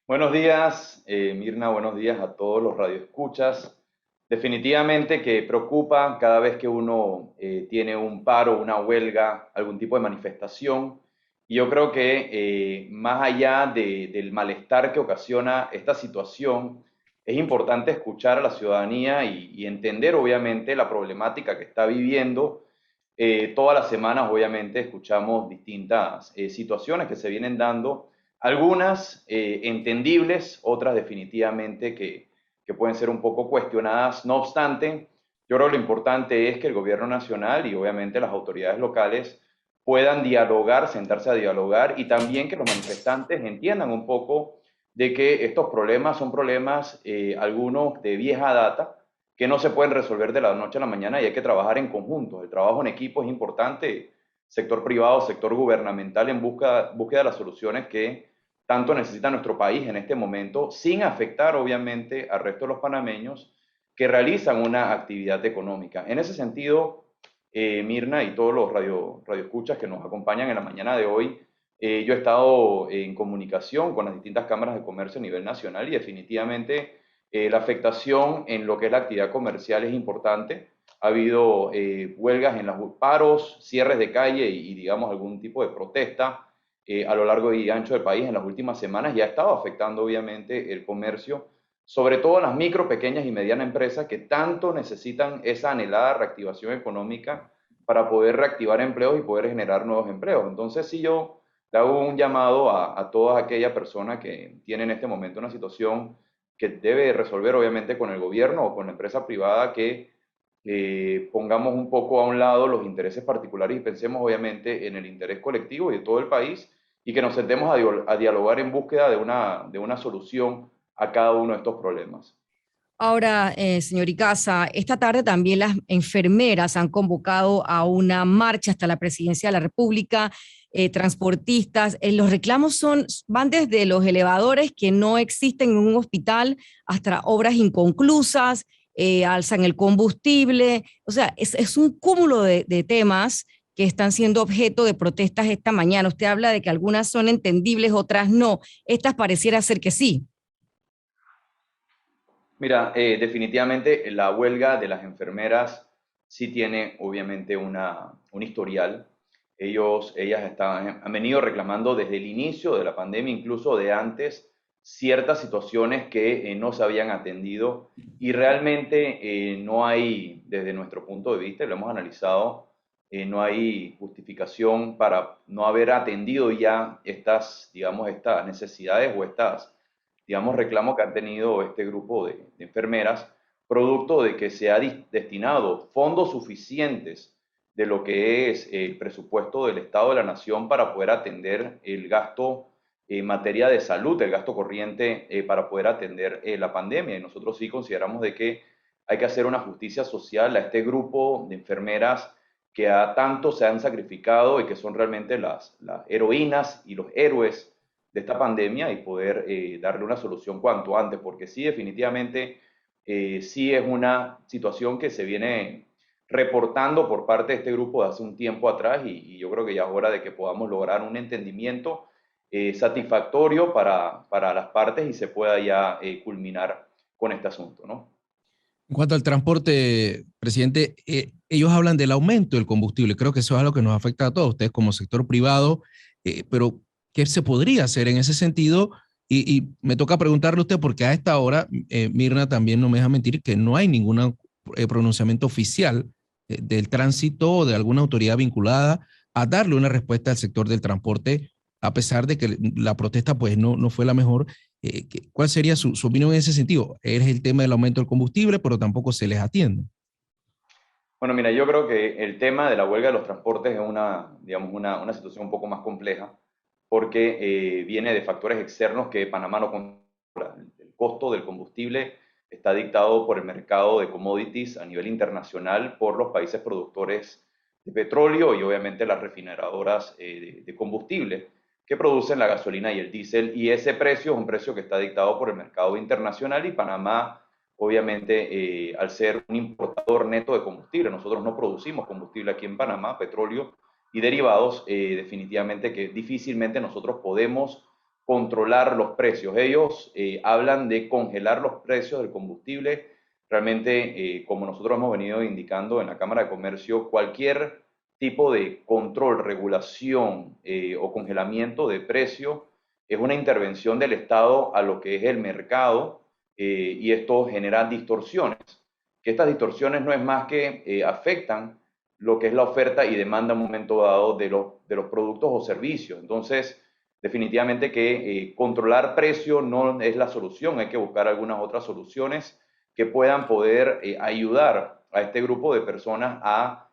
Buenos días, Mirna, buenos días a todos los radioescuchas. Definitivamente que preocupa cada vez que uno tiene un paro, una huelga, algún tipo de manifestación. Y yo creo que más allá del malestar que ocasiona esta situación, es importante escuchar a la ciudadanía y entender obviamente la problemática que está viviendo. Todas las semanas obviamente escuchamos distintas situaciones que se vienen dando, algunas entendibles, otras definitivamente que pueden ser un poco cuestionadas. No obstante, yo creo que lo importante es que el gobierno nacional y obviamente las autoridades locales puedan dialogar, sentarse a dialogar y también que los manifestantes entiendan un poco de que estos problemas son problemas, algunos de vieja data, que no se pueden resolver de la noche a la mañana y hay que trabajar en conjunto. El trabajo en equipo es importante, sector privado, sector gubernamental, en búsqueda de las soluciones que tanto necesita nuestro país en este momento, sin afectar obviamente al resto de los panameños que realizan una actividad económica. En ese sentido, Mirna y todos los radioescuchas que nos acompañan en la mañana de hoy, yo he estado en comunicación con las distintas cámaras de comercio a nivel nacional y definitivamente la afectación en lo que es la actividad comercial es importante. Ha habido huelgas en los paros, cierres de calle digamos algún tipo de protesta a lo largo y ancho del país en las últimas semanas y ha estado afectando obviamente el comercio, sobre todo las micro, pequeñas y medianas empresas que tanto necesitan esa anhelada reactivación económica para poder reactivar empleos y poder generar nuevos empleos. Entonces, si yo le hago un llamado a toda aquella persona que tiene en este momento una situación que debe resolver obviamente con el gobierno o con la empresa privada, que pongamos un poco a un lado los intereses particulares y pensemos obviamente en el interés colectivo y de todo el país y que nos sentemos a dialogar en búsqueda de una solución a cada uno de estos problemas. Ahora, señor Icaza, esta tarde también las enfermeras han convocado a una marcha hasta la presidencia de la República, transportistas. Los reclamos van desde los elevadores que no existen en un hospital hasta obras inconclusas, alzan el combustible. O sea, es un cúmulo de temas que están siendo objeto de protestas esta mañana. Usted habla de que algunas son entendibles, otras no. Estas pareciera ser que sí. Mira, definitivamente la huelga de las enfermeras sí tiene obviamente un historial. Han venido reclamando desde el inicio de la pandemia, incluso de antes, ciertas situaciones que no se habían atendido y realmente no hay, desde nuestro punto de vista, y lo hemos analizado, no hay justificación para no haber atendido ya estas, digamos, estas necesidades o estas, digamos, reclamos que han tenido este grupo de enfermeras, producto de que se ha destinado fondos suficientes de lo que es el presupuesto del Estado de la Nación para poder atender el gasto en materia de salud, el gasto corriente para poder atender la pandemia. Y nosotros sí consideramos de que hay que hacer una justicia social a este grupo de enfermeras que a tanto se han sacrificado y que son realmente las heroínas y los héroes de esta pandemia y poder darle una solución cuanto antes, porque sí, definitivamente, sí es una situación que se viene reportando por parte de este grupo de hace un tiempo atrás y yo creo que ya es hora de que podamos lograr un entendimiento satisfactorio para las partes y se pueda ya culminar con este asunto, ¿no? En cuanto al transporte, presidente, ellos hablan del aumento del combustible. Creo que eso es algo que nos afecta a todos, ustedes como sector privado, pero ¿qué se podría hacer en ese sentido? Y me toca preguntarle a usted, porque a esta hora, Mirna también no me deja mentir, que no hay ningún pronunciamiento oficial del tránsito o de alguna autoridad vinculada a darle una respuesta al sector del transporte, a pesar de que la protesta pues no fue la mejor. ¿Cuál sería su opinión en ese sentido? Es el tema del aumento del combustible, pero tampoco se les atiende. Bueno, mira, yo creo que el tema de la huelga de los transportes es una, digamos, una situación un poco más compleja porque viene de factores externos que Panamá no controla. El costo del combustible está dictado por el mercado de commodities a nivel internacional por los países productores de petróleo y obviamente las refineradoras de combustible que producen la gasolina y el diésel. Y ese precio es un precio que está dictado por el mercado internacional y Panamá obviamente, al ser un importador neto de combustible, nosotros no producimos combustible aquí en Panamá, petróleo y derivados, definitivamente que difícilmente nosotros podemos controlar los precios. Ellos hablan de congelar los precios del combustible. Realmente, como nosotros hemos venido indicando en la Cámara de Comercio, cualquier tipo de control, regulación o congelamiento de precio es una intervención del Estado a lo que es el mercado, y esto genera distorsiones, que estas distorsiones no es más que afectan lo que es la oferta y demanda en un momento dado de los productos o servicios. Entonces, definitivamente que controlar precio no es la solución, hay que buscar algunas otras soluciones que puedan poder ayudar a este grupo de personas a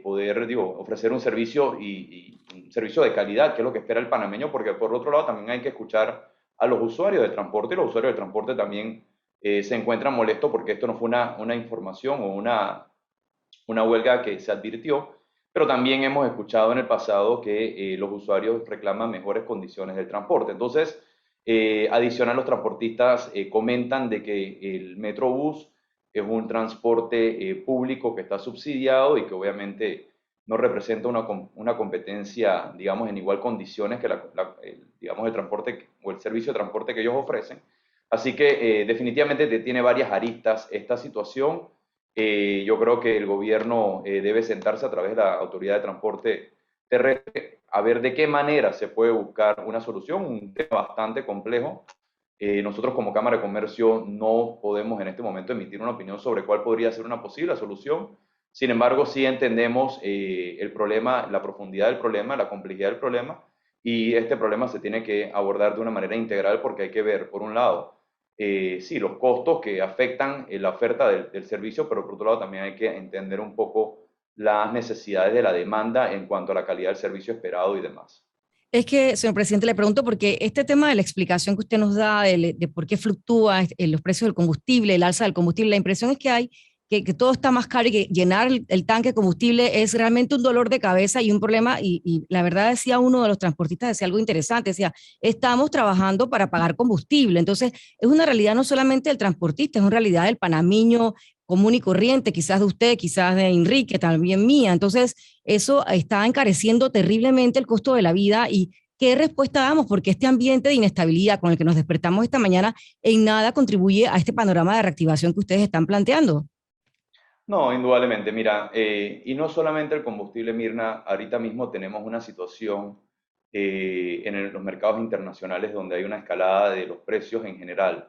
poder, digo, ofrecer un servicio y un servicio de calidad, que es lo que espera el panameño, porque por otro lado también hay que escuchar a los usuarios de transporte, y los usuarios de transporte también se encuentran molestos porque esto no fue una información o una huelga que se advirtió, pero también hemos escuchado en el pasado que los usuarios reclaman mejores condiciones del transporte. Entonces, adicional, los transportistas comentan de que el Metrobús es un transporte público que está subsidiado y que obviamente no representa una competencia, digamos, en igual condiciones que digamos, el transporte o el servicio de transporte que ellos ofrecen. Así que definitivamente tiene varias aristas esta situación. Yo creo que el gobierno debe sentarse a través de la Autoridad de Transporte Terrestre a ver de qué manera se puede buscar una solución, un tema bastante complejo. Nosotros como Cámara de Comercio no podemos en este momento emitir una opinión sobre cuál podría ser una posible solución. Sin embargo, sí entendemos el problema, la profundidad del problema, la complejidad del problema, y este problema se tiene que abordar de una manera integral porque hay que ver, por un lado, sí, los costos que afectan la oferta del servicio, pero por otro lado también hay que entender un poco las necesidades de la demanda en cuanto a la calidad del servicio esperado y demás. Es que, señor presidente, le pregunto porque este tema de la explicación que usted nos da de por qué fluctúa los precios del combustible, el alza del combustible, la impresión es que hay que todo está más caro y que llenar el tanque de combustible es realmente un dolor de cabeza y un problema. Y la verdad decía uno de los transportistas, decía algo interesante, decía, estamos trabajando para pagar combustible. Entonces, es una realidad no solamente del transportista, es una realidad del panameño común y corriente, quizás de usted, quizás de Enrique, también mía. Entonces, eso está encareciendo terriblemente el costo de la vida y qué respuesta damos, porque este ambiente de inestabilidad con el que nos despertamos esta mañana en nada contribuye a este panorama de reactivación que ustedes están planteando. No, indudablemente. Mira, y no solamente el combustible, Mirna, ahorita mismo tenemos una situación en los mercados internacionales donde hay una escalada de los precios en general.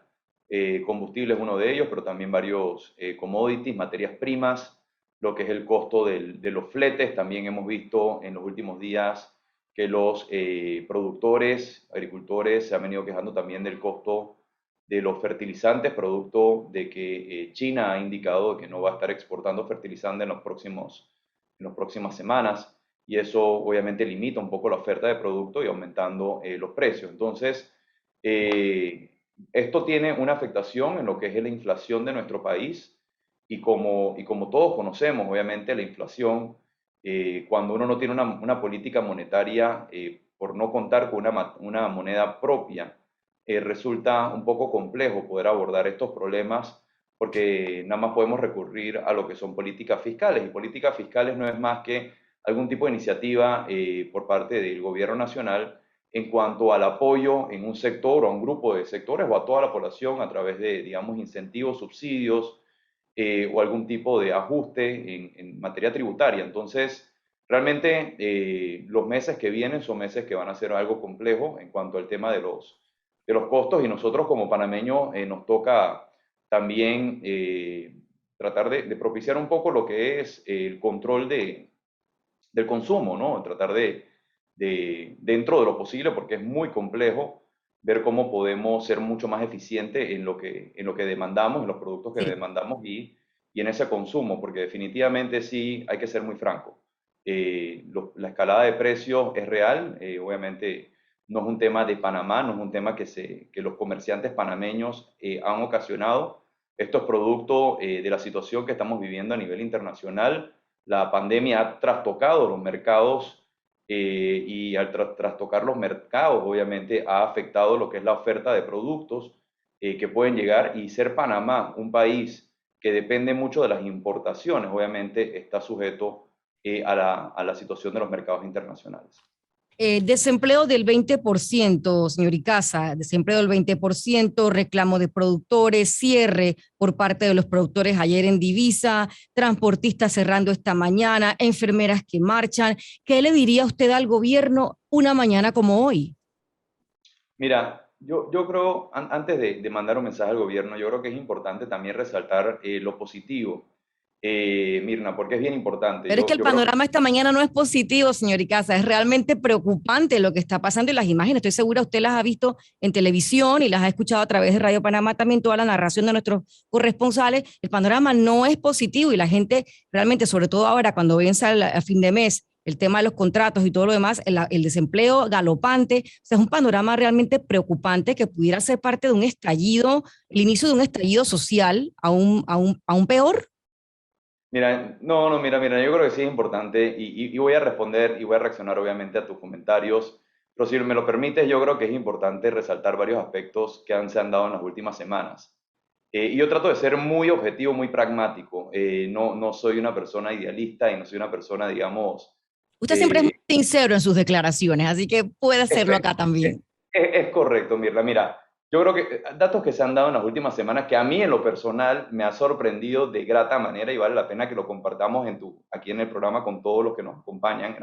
Combustible es uno de ellos, pero también varios commodities, materias primas, lo que es el costo de los fletes. También hemos visto en los últimos días que los productores, agricultores se han venido quejando también del costo de los fertilizantes, producto de que China ha indicado que no va a estar exportando fertilizantes en las próximas semanas, y eso obviamente limita un poco la oferta de producto y aumentando los precios. Entonces, eh, esto tiene una afectación en lo que es la inflación de nuestro país, y como todos conocemos, obviamente la inflación, cuando uno no tiene una política monetaria, por no contar con una moneda propia, resulta un poco complejo poder abordar estos problemas porque nada más podemos recurrir a lo que son políticas fiscales, y políticas fiscales no es más que algún tipo de iniciativa por parte del gobierno nacional en cuanto al apoyo en un sector o a un grupo de sectores o a toda la población a través de, digamos, incentivos, subsidios o algún tipo de ajuste en materia tributaria. Entonces, realmente los meses que vienen son meses que van a ser algo complejo en cuanto al tema de los costos, y nosotros como panameños nos toca también tratar de propiciar un poco lo que es el control del consumo, ¿no? Tratar dentro de lo posible, porque es muy complejo, ver cómo podemos ser mucho más eficientes en lo que demandamos, en los productos que Sí. demandamos y en ese consumo, porque definitivamente sí hay que ser muy franco. La escalada de precios es real, obviamente no es un tema de Panamá, no es un tema que los comerciantes panameños han ocasionado. Esto es producto de la situación que estamos viviendo a nivel internacional. La pandemia ha trastocado los mercados, y al trastocar los mercados, obviamente, ha afectado lo que es la oferta de productos que pueden llegar, y ser Panamá un país que depende mucho de las importaciones, obviamente está sujeto a la situación de los mercados internacionales. Desempleo del 20%, señor Icaza, desempleo del 20%, reclamo de productores, cierre por parte de los productores ayer en Divisa, transportistas cerrando esta mañana, enfermeras que marchan. ¿Qué le diría usted al gobierno una mañana como hoy? Mira, yo creo, antes de mandar un mensaje al gobierno, yo creo que es importante también resaltar lo positivo, Mirna, porque es bien importante. Pero es que el Yo creo que panorama esta mañana no es positivo, señor Icaza, es realmente preocupante lo que está pasando y las imágenes, estoy segura usted las ha visto en televisión y las ha escuchado a través de Radio Panamá, también toda la narración de nuestros corresponsales, el panorama no es positivo y la gente realmente, sobre todo ahora cuando vence a fin de mes, el tema de los contratos y todo lo demás, el desempleo galopante, o sea, es un panorama realmente preocupante que pudiera ser parte de un estallido, el inicio de un estallido social aún peor. Mira, no, mira, yo creo que sí es importante y voy a responder y voy a reaccionar obviamente a tus comentarios, pero si me lo permites, yo creo que es importante resaltar varios aspectos que se han dado en las últimas semanas. Y yo trato de ser muy objetivo, muy pragmático. No soy una persona idealista y no soy una persona, digamos, Usted siempre es eh, muy sincero en sus declaraciones, así que puede hacerlo acá es, también. es correcto, Mirla. Mira, yo creo que datos que se han dado en las últimas semanas que a mí en lo personal me ha sorprendido de grata manera y vale la pena que lo compartamos aquí en el programa con todos los que nos acompañan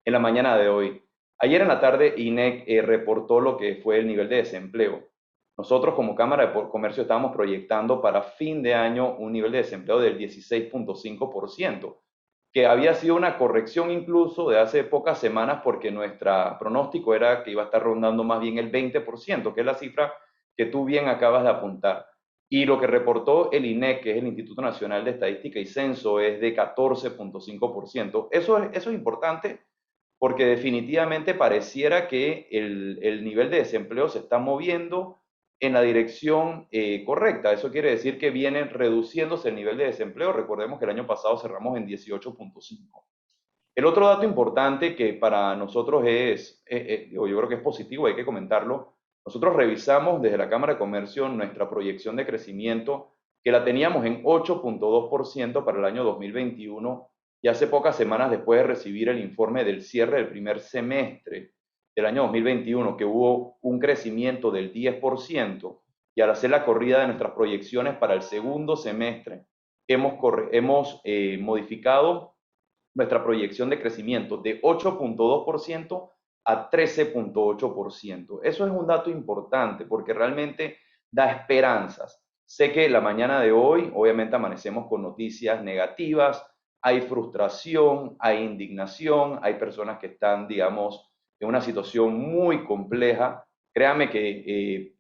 en la mañana de hoy. Ayer en la tarde INEC reportó lo que fue el nivel de desempleo. Nosotros como Cámara de Comercio estábamos proyectando para fin de año un nivel de desempleo del 16,5%, que había sido una corrección incluso de hace pocas semanas porque nuestro pronóstico era que iba a estar rondando más bien el 20%, que es la cifra que tú bien acabas de apuntar. Y lo que reportó el INEC, que es el Instituto Nacional de Estadística y Censo, es de 14,5%. Eso es importante porque definitivamente pareciera que el nivel de desempleo se está moviendo en la dirección correcta. Eso quiere decir que viene reduciéndose el nivel de desempleo. Recordemos que el año pasado cerramos en 18,5. El otro dato importante que para nosotros yo creo que es positivo, hay que comentarlo. Nosotros revisamos desde la Cámara de Comercio nuestra proyección de crecimiento, que la teníamos en 8,2% para el año 2021 y hace pocas semanas después de recibir el informe del cierre del primer semestre del año 2021, que hubo un crecimiento del 10%, y al hacer la corrida de nuestras proyecciones para el segundo semestre, hemos modificado nuestra proyección de crecimiento de 8,2% a 13,8%. Eso es un dato importante porque realmente da esperanzas. Sé que la mañana de hoy, obviamente, amanecemos con noticias negativas, hay frustración, hay indignación, hay personas que están, digamos, en una situación muy compleja. Créame que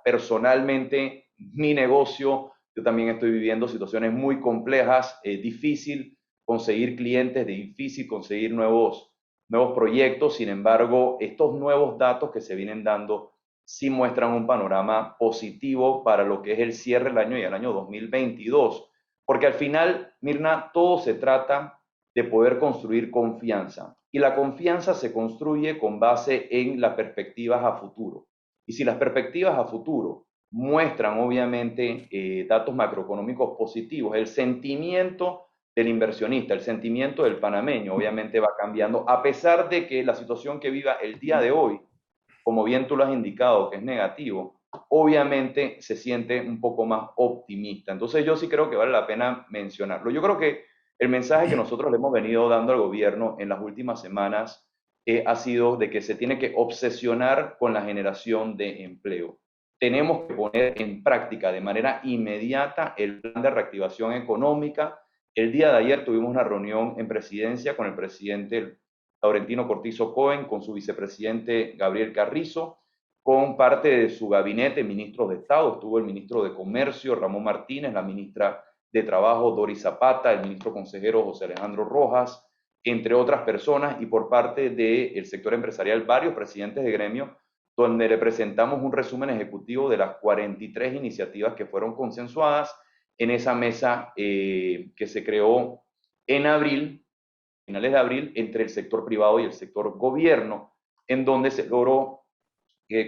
personalmente, mi negocio, yo también estoy viviendo situaciones muy complejas, difícil conseguir clientes, difícil conseguir nuevos proyectos. Sin embargo, estos nuevos datos que se vienen dando sí muestran un panorama positivo para lo que es el cierre del año y el año 2022. Porque al final, Mirna, todo se trata de poder construir confianza. Y la confianza se construye con base en las perspectivas a futuro. Y si las perspectivas a futuro muestran, obviamente, datos macroeconómicos positivos, el sentimiento del inversionista, el sentimiento del panameño, obviamente va cambiando, a pesar de que la situación que viva el día de hoy, como bien tú lo has indicado, que es negativo, obviamente se siente un poco más optimista. Entonces yo sí creo que vale la pena mencionarlo. Yo creo que el mensaje que nosotros le hemos venido dando al gobierno en las últimas semanas ha sido de que se tiene que obsesionar con la generación de empleo. Tenemos que poner en práctica de manera inmediata el plan de reactivación económica. El día de ayer tuvimos una reunión en presidencia con el presidente Laurentino Cortizo Cohen, con su vicepresidente Gabriel Carrizo, con parte de su gabinete, ministros de Estado. Estuvo el ministro de Comercio, Ramón Martínez, la ministra de Trabajo, Doris Zapata, el ministro consejero José Alejandro Rojas, entre otras personas, y por parte del sector empresarial, varios presidentes de gremio, donde le presentamos un resumen ejecutivo de las 43 iniciativas que fueron consensuadas en esa mesa que se creó en abril, finales de abril, entre el sector privado y el sector gobierno, en donde se logró,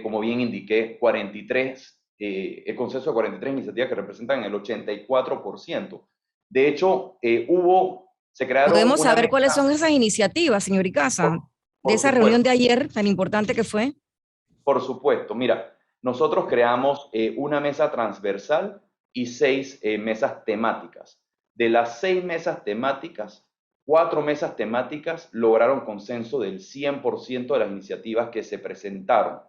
como bien indiqué, 43, el consenso de 43 iniciativas que representan el 84%. De hecho, se crearon Podemos una saber cuáles mesa. son esas iniciativas, señor Icaza. de Por esa reunión supuesto. de ayer tan importante que fue? Por supuesto, mira, nosotros creamos una mesa transversal y 6 mesas temáticas. De las 6 mesas temáticas, 4 mesas temáticas lograron consenso del 100% de las iniciativas que se presentaron.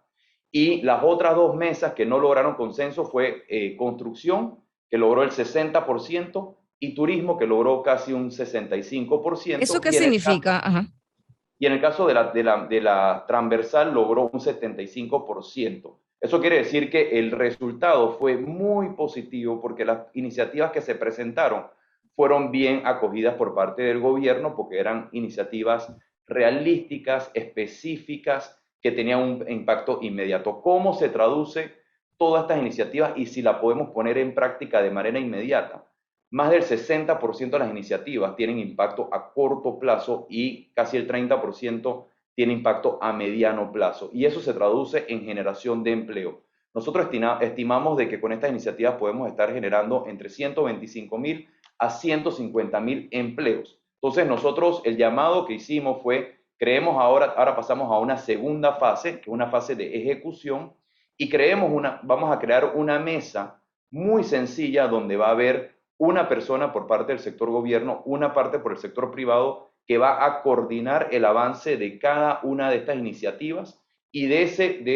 Y las otras 2 mesas que no lograron consenso fue construcción, que logró el 60%, y turismo, que logró casi un ¿Eso 65%, qué significa? Ajá. y en el caso de la transversal logró un 75%. Eso quiere decir que el resultado fue muy positivo porque las iniciativas que se presentaron fueron bien acogidas por parte del gobierno porque eran iniciativas realísticas, específicas, que tenían un impacto inmediato. ¿Cómo se traduce todas estas iniciativas y si la podemos poner en práctica de manera inmediata? Más del 60% de las iniciativas tienen impacto a corto plazo y casi el 30% tiene impacto a mediano plazo. Y eso se traduce en generación de empleo. Nosotros estimamos de que con estas iniciativas podemos estar generando entre 125.000 a 150.000 empleos. Entonces nosotros el llamado que hicimos fue, creemos ahora pasamos a una segunda fase, que es una fase de ejecución, y vamos a crear una mesa muy sencilla donde va a haber una persona por parte del sector gobierno, una parte por el sector privado, que va a coordinar el avance de cada una de estas iniciativas y de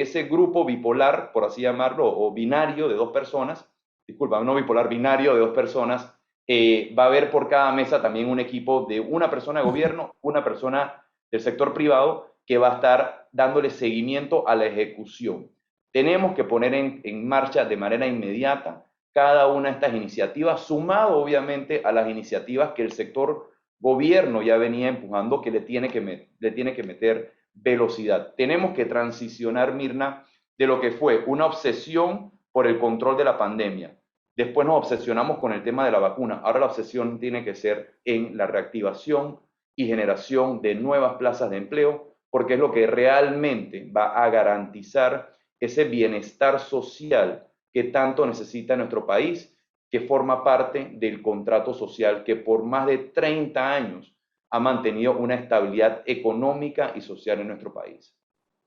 ese grupo bipolar, por así llamarlo, o binario de 2 personas, disculpa, no bipolar, binario de 2 personas, va a haber por cada mesa también un equipo de una persona de gobierno, una persona del sector privado, que va a estar dándole seguimiento a la ejecución. Tenemos que poner en marcha de manera inmediata cada una de estas iniciativas, sumado obviamente a las iniciativas que el sector gobierno ya venía empujando, que le tiene que meter velocidad. Tenemos que transicionar, Mirna, de lo que fue una obsesión por el control de la pandemia. Después nos obsesionamos con el tema de la vacuna. Ahora la obsesión tiene que ser en la reactivación y generación de nuevas plazas de empleo, porque es lo que realmente va a garantizar ese bienestar social que tanto necesita nuestro país, que forma parte del contrato social que por más de 30 años ha mantenido una estabilidad económica y social en nuestro país.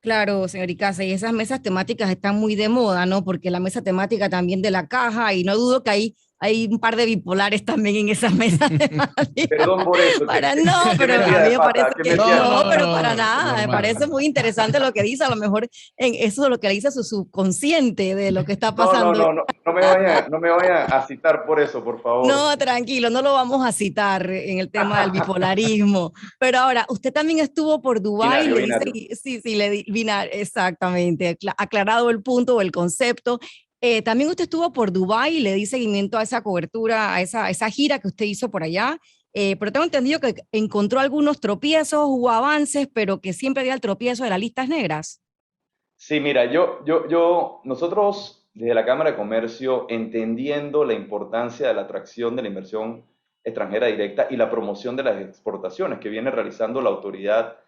Claro, señor Icaza, y esas mesas temáticas están muy de moda, ¿no? Porque la mesa temática también de la caja, y no dudo que hay un par de bipolares también en esas mesas temáticas. Perdón por eso, No, que pero a metida mí de me parece pata, que que metida de no, No, pata. pero para no, nada, me normal. parece muy interesante lo que dice, a lo mejor en eso es lo que le dice a su subconsciente de lo que está No, no, pasando. no, no, no me vayan a citar por eso, por favor. No, tranquilo, no lo vamos a citar en el tema del bipolarismo. Pero ahora, usted también estuvo por Dubái, Binario, le dice, binario. sí, sí, exactamente, aclarado el punto o el concepto. También usted estuvo por Dubái y le di seguimiento a esa cobertura, a esa gira que usted hizo por allá. Pero tengo entendido que encontró algunos tropiezos, hubo avances, pero que siempre había el tropiezo de las listas negras. Sí, mira, nosotros desde la Cámara de Comercio, entendiendo la importancia de la atracción de la inversión extranjera directa y la promoción de las exportaciones que viene realizando la autoridad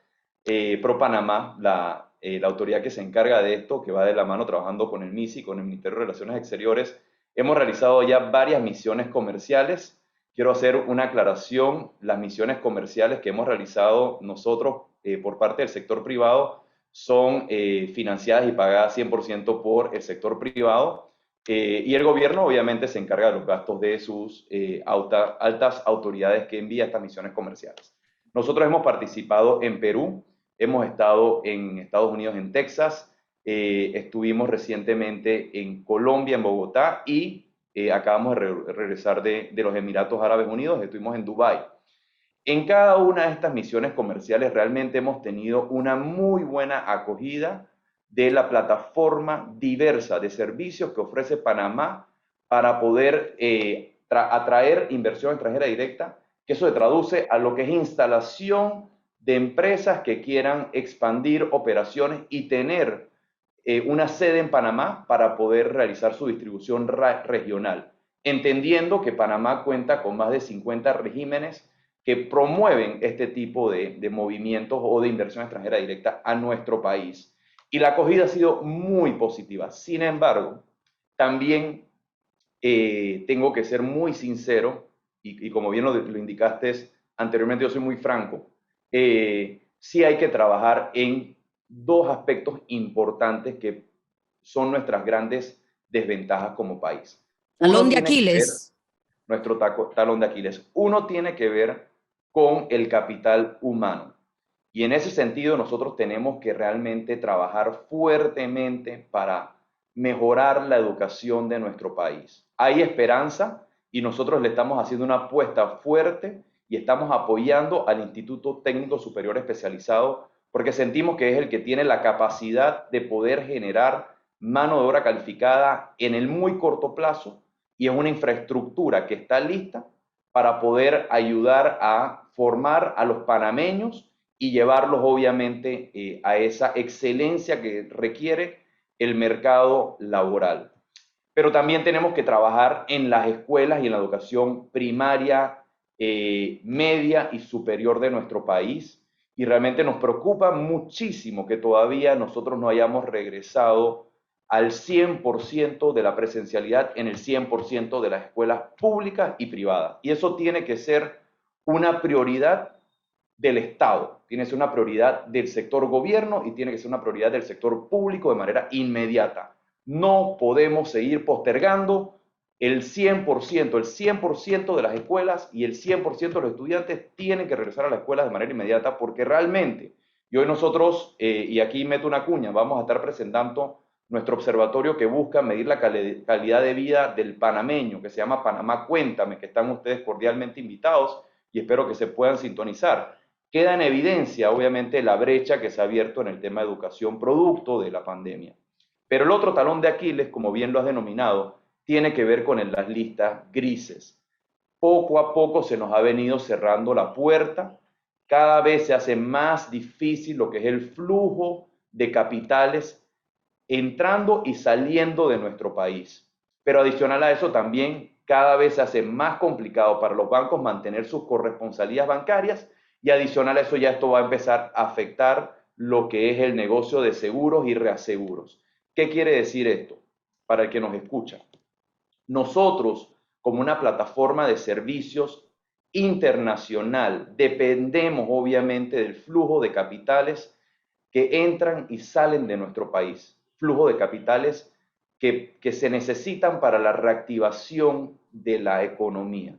Pro Panamá, la autoridad que se encarga de esto, que va de la mano trabajando con el MISI, con el Ministerio de Relaciones Exteriores, hemos realizado ya varias misiones comerciales. Quiero hacer una aclaración: las misiones comerciales que hemos realizado nosotros por parte del sector privado son financiadas y pagadas 100% por el sector privado, y el gobierno obviamente se encarga de los gastos de sus altas autoridades que envía estas misiones comerciales. Nosotros hemos participado en Perú, hemos estado en Estados Unidos, en Texas, estuvimos recientemente en Colombia, en Bogotá, y acabamos de regresar de los Emiratos Árabes Unidos, estuvimos en Dubái. En cada una de estas misiones comerciales realmente hemos tenido una muy buena acogida de la plataforma diversa de servicios que ofrece Panamá para poder atraer inversión extranjera directa, que eso se traduce a lo que es instalación de empresas que quieran expandir operaciones y tener una sede en Panamá para poder realizar su distribución regional, entendiendo que Panamá cuenta con más de 50 regímenes que promueven este tipo de movimientos o de inversión extranjera directa a nuestro país. Y la acogida ha sido muy positiva. Sin embargo, también tengo que ser muy sincero, y como bien lo indicaste anteriormente, yo soy muy franco. sí hay que trabajar en dos aspectos importantes que son nuestras grandes desventajas como país. Uno Talón de tiene que ver, Aquiles. nuestro talón de Aquiles, uno tiene que ver con el capital humano. Y en ese sentido nosotros tenemos que realmente trabajar fuertemente para mejorar la educación de nuestro país. Hay esperanza y nosotros le estamos haciendo una apuesta fuerte y estamos apoyando al Instituto Técnico Superior Especializado porque sentimos que es el que tiene la capacidad de poder generar mano de obra calificada en el muy corto plazo y es una infraestructura que está lista para poder ayudar a formar a los panameños y llevarlos obviamente a esa excelencia que requiere el mercado laboral. Pero también tenemos que trabajar en las escuelas y en la educación primaria, media y superior de nuestro país. Y realmente nos preocupa muchísimo que todavía nosotros no hayamos regresado al 100% de la presencialidad en el 100% de las escuelas públicas y privadas. Y eso tiene que ser una prioridad del Estado, tiene que ser una prioridad del sector gobierno y tiene que ser una prioridad del sector público de manera inmediata. No podemos seguir postergando el 100% de las escuelas y el 100% de los estudiantes tienen que regresar a las escuelas de manera inmediata porque realmente, y hoy nosotros, y aquí meto una cuña, vamos a estar presentando nuestro observatorio que busca medir la calidad de vida del panameño, que se llama Panamá Cuéntame, que están ustedes cordialmente invitados y espero que se puedan sintonizar. Queda en evidencia, obviamente, la brecha que se ha abierto en el tema de educación producto de la pandemia. Pero el otro talón de Aquiles, como bien lo has denominado, tiene que ver con las listas grises. Poco a poco se nos ha venido cerrando la puerta, cada vez se hace más difícil lo que es el flujo de capitales entrando y saliendo de nuestro país. Pero adicional a eso también cada vez se hace más complicado para los bancos mantener sus corresponsalías bancarias y adicional a eso ya esto va a empezar a afectar lo que es el negocio de seguros y reaseguros. ¿Qué quiere decir esto? Para el que nos escucha. Nosotros, como una plataforma de servicios internacional, dependemos obviamente del flujo de capitales que entran y salen de nuestro país. Flujo de capitales que se necesitan para la reactivación de la economía.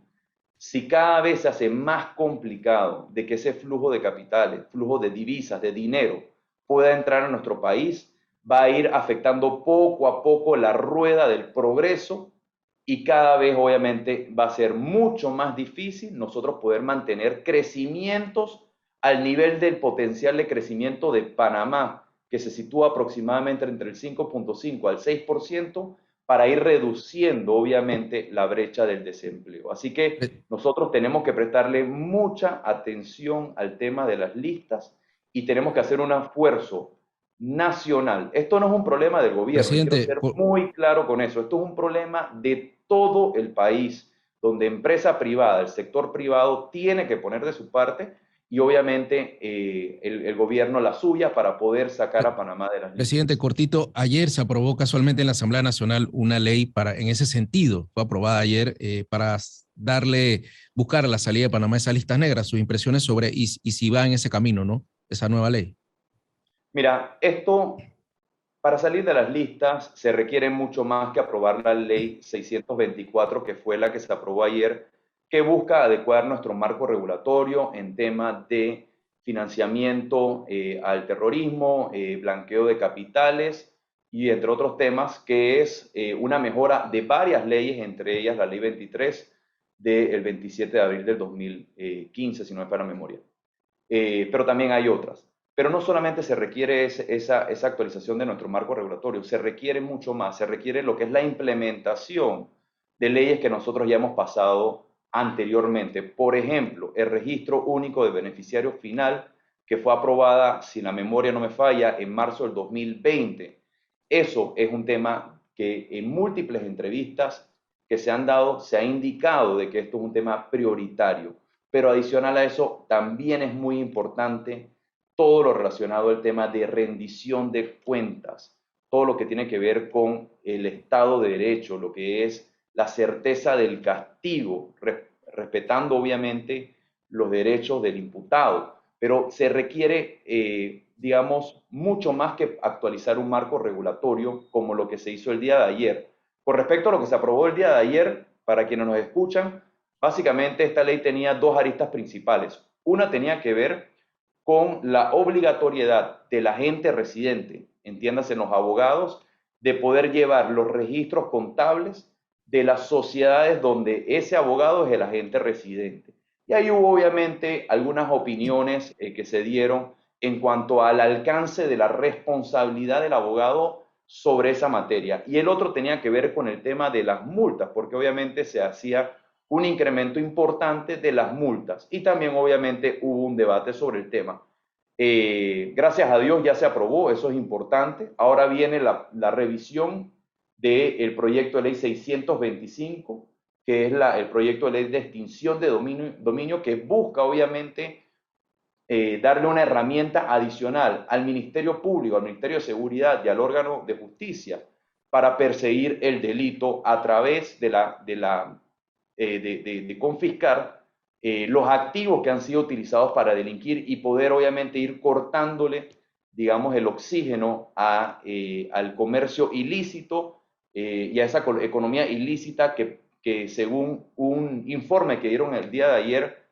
Si cada vez se hace más complicado de que ese flujo de capitales, flujo de divisas, de dinero, pueda entrar a nuestro país, va a ir afectando poco a poco la rueda del progreso y cada vez obviamente va a ser mucho más difícil nosotros poder mantener crecimientos al nivel del potencial de crecimiento de Panamá, que se sitúa aproximadamente entre el 5.5 al 6%, para ir reduciendo obviamente la brecha del desempleo. Así que nosotros tenemos que prestarle mucha atención al tema de las listas y tenemos que hacer un esfuerzo nacional. Esto no es un problema del gobierno y quiero Presidente, ser muy claro con eso. Esto es un problema de todo el país, donde empresa privada, el sector privado tiene que poner de su parte y obviamente el gobierno la suya para poder sacar a Panamá de las presidente listas. Cortito, ayer se aprobó casualmente en la Asamblea Nacional una ley en ese sentido. Fue aprobada ayer para buscar la salida de Panamá de esas listas negras. Sus impresiones sobre y si va en ese camino, ¿no? Esa nueva ley. Mira, esto para salir de las listas se requiere mucho más que aprobar la ley 624, que fue la que se aprobó ayer, que busca adecuar nuestro marco regulatorio en temas de financiamiento al terrorismo, blanqueo de capitales y entre otros temas, que es una mejora de varias leyes, entre ellas la ley 23 del 27 de abril del 2015, si no es para memoria. Pero también hay otras. Pero no solamente se requiere esa actualización de nuestro marco regulatorio, se requiere mucho más, se requiere lo que es la implementación de leyes que nosotros ya hemos pasado anteriormente. Por ejemplo, el registro único de beneficiario final, que fue aprobada, si la memoria no me falla, en marzo del 2020. Eso es un tema que en múltiples entrevistas que se han dado, se ha indicado de que esto es un tema prioritario. Pero adicional a eso, también es muy importante todo lo relacionado al tema de rendición de cuentas, todo lo que tiene que ver con el Estado de Derecho, lo que es la certeza del castigo, respetando obviamente los derechos del imputado. pero se requiere, digamos, mucho más que actualizar un marco regulatorio como lo que se hizo el día de ayer. Con respecto a lo que se aprobó el día de ayer, para quienes nos escuchan, básicamente esta ley tenía dos aristas principales. Una tenía que ver con la obligatoriedad del agente residente, entiéndase los abogados, de poder llevar los registros contables de las sociedades donde ese abogado es el agente residente. Y ahí hubo obviamente algunas opiniones que se dieron en cuanto al alcance de la responsabilidad del abogado sobre esa materia. Y el otro tenía que ver con el tema de las multas, porque obviamente se hacía un incremento importante de las multas y también obviamente hubo un debate sobre el tema. Gracias a Dios ya se aprobó, eso es importante. Ahora viene la revisión del proyecto de ley 625, que es el proyecto de ley de extinción de dominio que busca obviamente darle una herramienta adicional al Ministerio Público, al Ministerio de Seguridad y al órgano de justicia para perseguir el delito a través de confiscar los activos que han sido utilizados para delinquir y poder obviamente ir cortándole, digamos, el oxígeno al comercio ilícito y a esa economía ilícita que según un informe que dieron el día de ayer,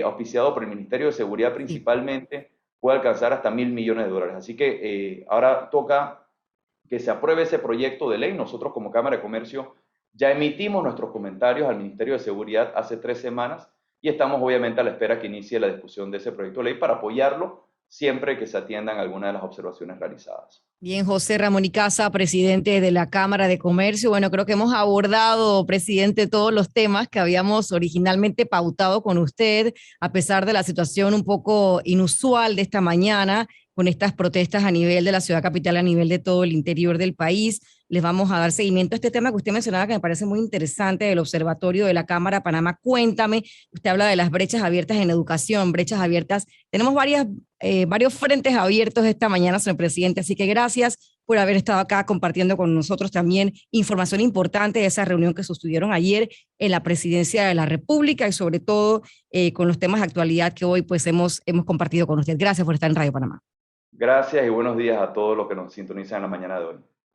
auspiciado por el Ministerio de Seguridad principalmente, puede alcanzar hasta $1.000 millones. Así que ahora toca que se apruebe ese proyecto de ley. Nosotros como Cámara de Comercio ya emitimos nuestros comentarios al Ministerio de Seguridad hace 3 semanas y estamos obviamente a la espera que inicie la discusión de ese proyecto de ley para apoyarlo siempre que se atiendan algunas de las observaciones realizadas. Bien, José Ramón Icaza, presidente de la Cámara de Comercio. Bueno, creo que hemos abordado, presidente, todos los temas que habíamos originalmente pautado con usted, a pesar de la situación un poco inusual de esta mañana, con estas protestas a nivel de la ciudad capital, a nivel de todo el interior del país. Les vamos a dar seguimiento a este tema que usted mencionaba, que me parece muy interesante, del Observatorio de la Cámara Panamá. Cuéntame, usted habla de las brechas abiertas en educación, brechas abiertas. Tenemos varios frentes abiertos esta mañana, señor presidente, así que gracias por haber estado acá compartiendo con nosotros también información importante de esa reunión que sostuvieron ayer en la Presidencia de la República y sobre todo con los temas de actualidad que hoy pues hemos compartido con usted. Gracias por estar en Radio Panamá. Gracias y buenos días a todos los que nos sintonizan en la mañana de hoy.